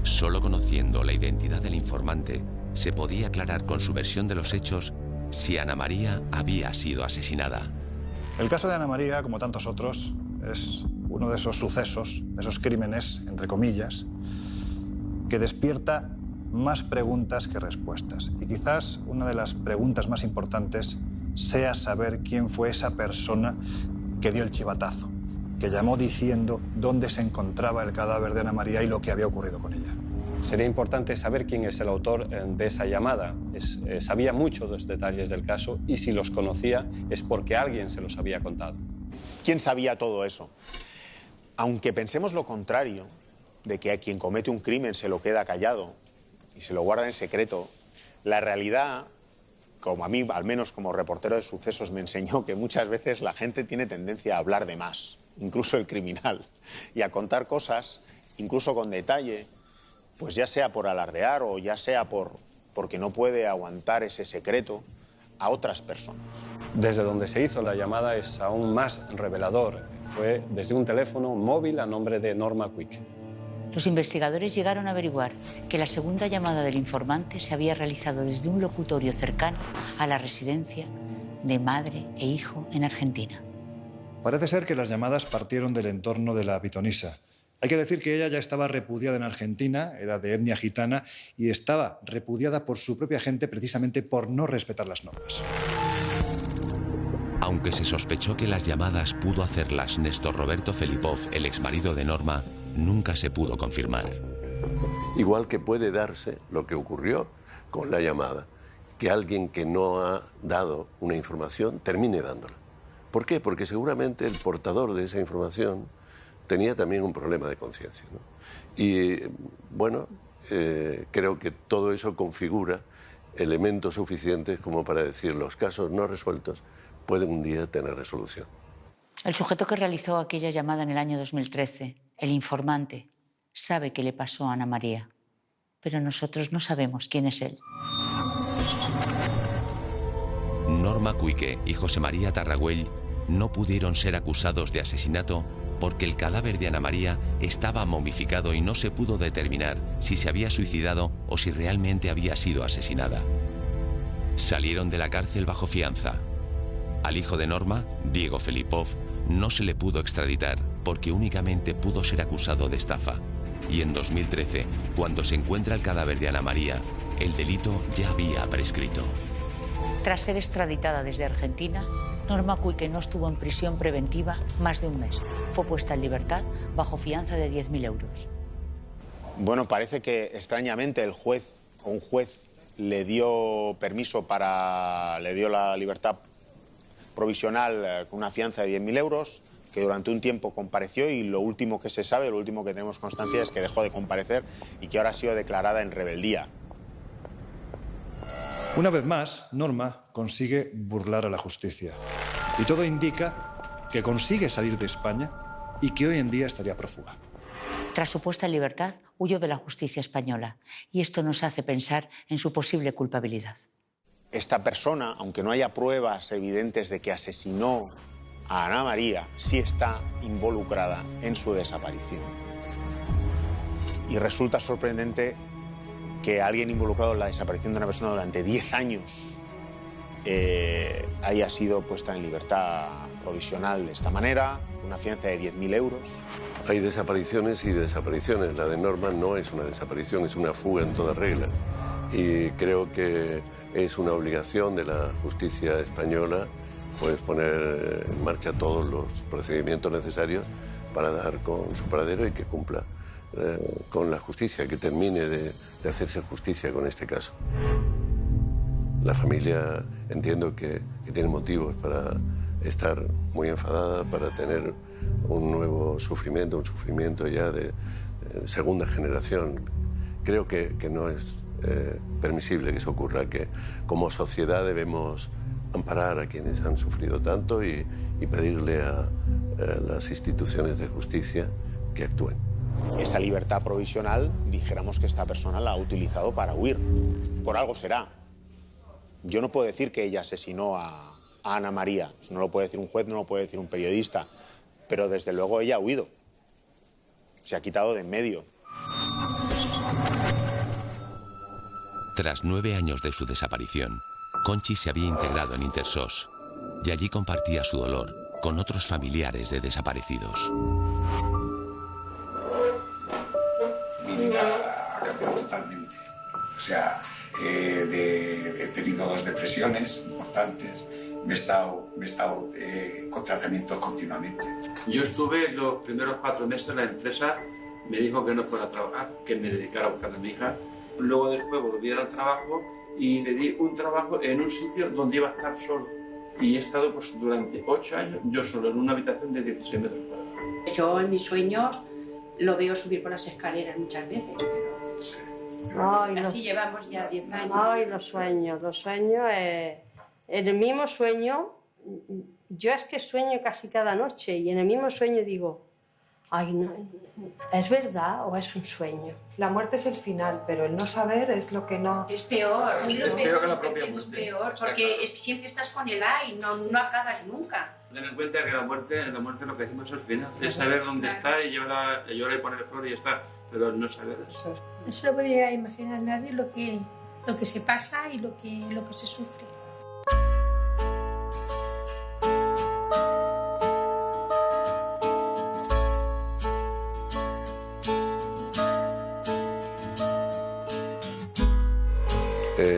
S1: Solo conociendo la identidad del informante, se podía aclarar con su versión de los hechos si Ana María había sido asesinada.
S6: El caso de Ana María, como tantos otros, es uno de esos sucesos, de esos crímenes, entre comillas, que despierta más preguntas que respuestas. Y quizás una de las preguntas más importantes sea saber quién fue esa persona que dio el chivatazo, que llamó diciendo dónde se encontraba el cadáver de Ana María y lo que había ocurrido con ella.
S10: Sería importante saber quién es el autor de esa llamada. Sabía mucho de los detalles del caso y si los conocía es porque alguien se los había contado.
S5: ¿Quién sabía todo eso? Aunque pensemos lo contrario, de que a quien comete un crimen se lo queda callado y se lo guarda en secreto, la realidad como a mí, al menos como reportero de sucesos, me enseñó que muchas veces la gente tiene tendencia a hablar de más, incluso el criminal, y a contar cosas, incluso con detalle, pues ya sea por alardear o ya sea porque no puede aguantar ese secreto a otras personas.
S10: Desde donde se hizo la llamada es aún más revelador. Fue desde un teléfono móvil a nombre de Norma Quique.
S7: Los investigadores llegaron a averiguar que la segunda llamada del informante se había realizado desde un locutorio cercano a la residencia de madre e hijo en Argentina.
S6: Parece ser que las llamadas partieron del entorno de la pitonisa. Hay que decir que ella ya estaba repudiada en Argentina, era de etnia gitana y estaba repudiada por su propia gente precisamente por no respetar las normas.
S1: Aunque se sospechó que las llamadas pudo hacerlas Néstor Roberto Felipov, el exmarido de Norma, nunca se pudo confirmar.
S3: Igual que puede darse lo que ocurrió con la llamada, que alguien que no ha dado una información termine dándola. ¿Por qué? Porque seguramente el portador de esa información tenía también un problema de conciencia, ¿no? Y bueno, creo que todo eso configura elementos suficientes como para decir los casos no resueltos pueden un día tener resolución.
S7: El sujeto que realizó aquella llamada en el año 2013, el informante, sabe qué le pasó a Ana María, pero nosotros no sabemos quién es él.
S1: Norma Quique y José María Tarragüell no pudieron ser acusados de asesinato porque el cadáver de Ana María estaba momificado y no se pudo determinar si se había suicidado o si realmente había sido asesinada. Salieron de la cárcel bajo fianza. Al hijo de Norma, Diego Felipov, no se le pudo extraditar porque únicamente pudo ser acusado de estafa. Y en 2013, cuando se encuentra el cadáver de Ana María, el delito ya había prescrito.
S7: Tras ser extraditada desde Argentina, Norma Quique no estuvo en prisión preventiva más de un mes. Fue puesta en libertad bajo fianza de 10.000 euros.
S5: Bueno, parece que extrañamente un juez le dio permiso le dio la libertad provisional con una fianza de 10.000 euros, que durante un tiempo compareció y lo último que se sabe, lo último que tenemos constancia es que dejó de comparecer y que ahora ha sido declarada en rebeldía.
S6: Una vez más, Norma consigue burlar a la justicia. Y todo indica que consigue salir de España y que hoy en día estaría prófuga.
S7: Tras su puesta en libertad, huyó de la justicia española. Y esto nos hace pensar en su posible culpabilidad.
S5: Esta persona, aunque no haya pruebas evidentes de que asesinó a Ana María, sí está involucrada en su desaparición. Y resulta sorprendente que alguien involucrado en la desaparición de una persona durante 10 años haya sido puesta en libertad provisional de esta manera, una fianza de 10.000 euros.
S3: Hay desapariciones y desapariciones. La de Norma no es una desaparición, es una fuga en toda regla. Y creo que es una obligación de la justicia española pues poner en marcha todos los procedimientos necesarios para dar con su paradero y que cumpla con la justicia, que termine de hacerse justicia con este caso. La familia entiendo que tiene motivos para estar muy enfadada, para tener un nuevo sufrimiento, un sufrimiento ya de segunda generación. Creo que no es permisible que eso ocurra, que como sociedad debemos amparar a quienes han sufrido tanto y pedirle a las instituciones de justicia que actúen.
S5: Esa libertad provisional, dijéramos que esta persona la ha utilizado para huir. Por algo será. Yo no puedo decir que ella asesinó a Ana María. No lo puede decir un juez, no lo puede decir un periodista. Pero desde luego ella ha huido. Se ha quitado de en medio.
S1: Tras 9 años de su desaparición, Conchi se había integrado en Intersos y allí compartía su dolor con otros familiares de desaparecidos.
S15: Mi vida ha cambiado totalmente. O sea, he tenido 2 depresiones importantes. Me he estado con tratamiento continuamente.
S16: Yo estuve los primeros 4 meses en la empresa, me dijo que no fuera a trabajar, que me dedicara a buscar a mi hija. Luego después volví al trabajo y le di un trabajo en un sitio donde iba a estar solo. Y he estado pues, durante 8 años yo solo en una habitación de 16 metros cuadrados.
S17: Yo en mis sueños lo veo subir por las escaleras muchas veces, pero
S8: Ay,
S17: Así llevamos ya 10 años.
S8: Ay, los sueños. En el mismo sueño, yo es que sueño casi cada noche y en el mismo sueño digo, ay, no, ¿es verdad o es un sueño?
S18: La muerte es el final, pero el no saber es lo que no...
S17: Es peor.
S16: Es peor que la propia muerte.
S17: Es peor, porque es que siempre estás con el ay, no acabas nunca.
S16: Ten en cuenta que la muerte lo que decimos es el final. Es saber dónde está y llorar y poner flor y ya está. Pero no saber eso.
S19: No se lo podría imaginar nadie lo que se pasa y lo que se sufre.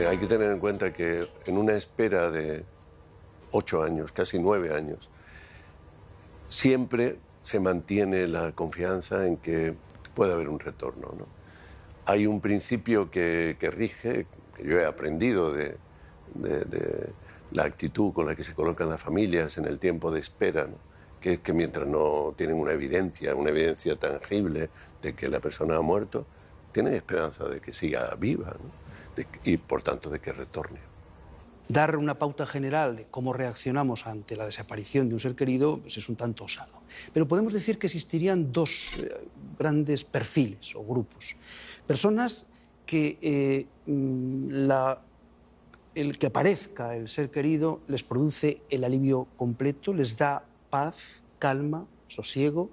S3: Hay que tener en cuenta que en una espera de 8 años, casi 9 años, siempre se mantiene la confianza en que puede haber un retorno, ¿no? Hay un principio que rige, que yo he aprendido de la actitud con la que se colocan las familias en el tiempo de espera, ¿no? Que es que mientras no tienen una evidencia tangible de que la persona ha muerto, tienen esperanza de que siga viva, ¿no? Y por tanto de que retorne.
S14: Dar una pauta general de cómo reaccionamos ante la desaparición de un ser querido pues es un tanto osado. Pero podemos decir que existirían dos grandes perfiles o grupos. Personas que el que aparezca el ser querido les produce el alivio completo, les da paz, calma, sosiego,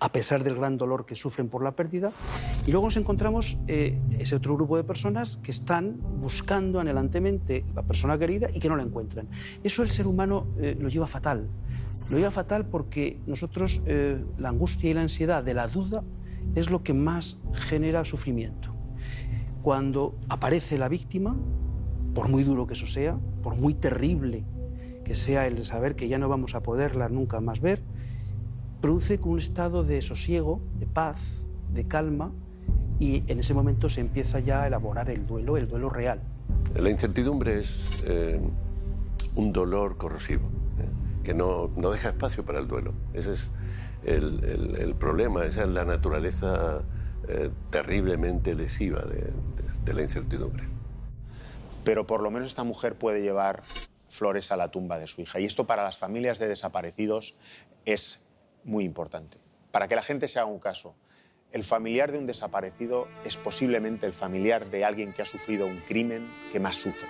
S14: a pesar del gran dolor que sufren por la pérdida. Y luego nos encontramos ese otro grupo de personas que están buscando anhelantemente la persona querida y que no la encuentran. Eso el ser humano lo lleva fatal. Lo lleva fatal porque nosotros la angustia y la ansiedad de la duda es lo que más genera sufrimiento. Cuando aparece la víctima, por muy duro que eso sea, por muy terrible que sea el saber que ya no vamos a poderla nunca más ver, produce un estado de sosiego, de paz, de calma, y en ese momento se empieza ya a elaborar el duelo real.
S3: La incertidumbre es un dolor corrosivo, que no deja espacio para el duelo. Ese es el problema, esa es la naturaleza terriblemente lesiva de la incertidumbre.
S5: Pero por lo menos esta mujer puede llevar flores a la tumba de su hija. Y esto para las familias de desaparecidos es muy importante. Para que la gente se haga un caso, el familiar de un desaparecido es posiblemente el familiar de alguien que ha sufrido un crimen que más sufre.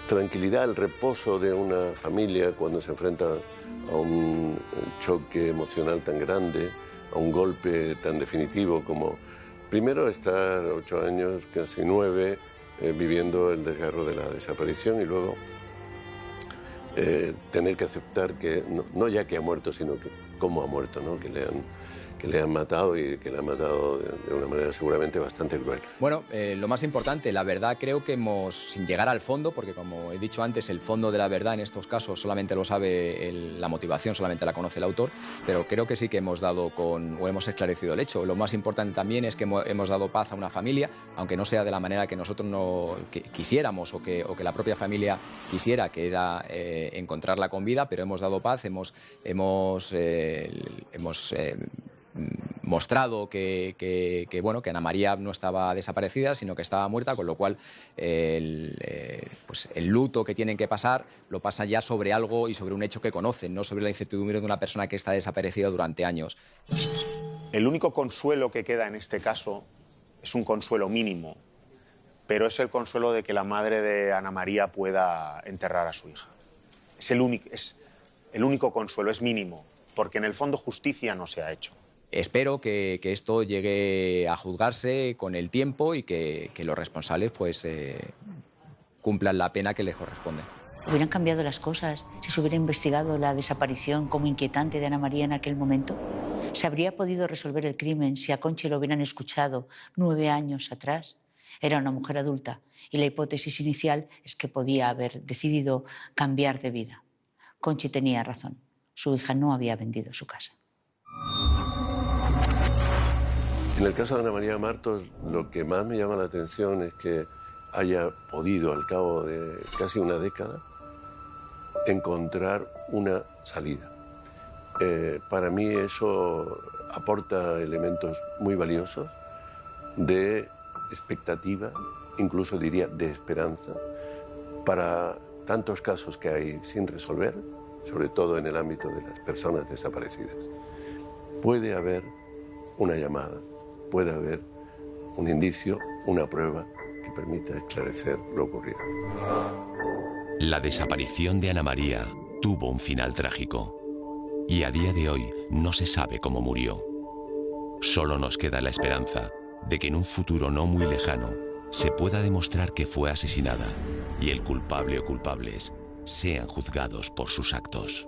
S3: Tranquilidad, el reposo de una familia cuando se enfrenta a un choque emocional tan grande, a un golpe tan definitivo como primero estar 8 años, casi 9, viviendo el desgarro de la desaparición y luego tener que aceptar que, no ya que ha muerto, sino que cómo ha muerto, ¿no? Que le han matado y que le han matado de una manera seguramente bastante cruel.
S4: Bueno, lo más importante, la verdad creo que sin llegar al fondo, porque como he dicho antes, el fondo de la verdad en estos casos solamente lo sabe la motivación, solamente la conoce el autor, pero creo que sí que hemos hemos esclarecido el hecho. Lo más importante también es que hemos dado paz a una familia, aunque no sea de la manera que nosotros quisiéramos o que la propia familia quisiera, que era encontrarla con vida, pero hemos dado paz, hemos mostrado que Ana María no estaba desaparecida, sino que estaba muerta, con lo cual el luto que tienen que pasar lo pasan ya sobre algo y sobre un hecho que conocen, no sobre la incertidumbre de una persona que está desaparecida durante años.
S5: El único consuelo que queda en este caso es un consuelo mínimo, pero es el consuelo de que la madre de Ana María pueda enterrar a su hija. Es el único consuelo, es mínimo, porque en el fondo justicia no se ha hecho.
S4: Espero que esto llegue a juzgarse con el tiempo y que los responsables cumplan la pena que les corresponde.
S7: ¿Hubieran cambiado las cosas si se hubiera investigado la desaparición como inquietante de Ana María en aquel momento? ¿Se habría podido resolver el crimen si a Conchi lo hubieran escuchado 9 años atrás? Era una mujer adulta y la hipótesis inicial es que podía haber decidido cambiar de vida. Conchi tenía razón. Su hija no había vendido su casa.
S3: En el caso de Ana María Martos, lo que más me llama la atención es que haya podido, al cabo de casi una década, encontrar una salida. Para mí eso aporta elementos muy valiosos de expectativa, incluso diría de esperanza, para tantos casos que hay sin resolver, sobre todo en el ámbito de las personas desaparecidas. Puede haber una llamada, puede haber un indicio, una prueba que permita esclarecer lo ocurrido.
S1: La desaparición de Ana María tuvo un final trágico y a día de hoy no se sabe cómo murió. Solo nos queda la esperanza de que en un futuro no muy lejano se pueda demostrar que fue asesinada y el culpable o culpables sean juzgados por sus actos.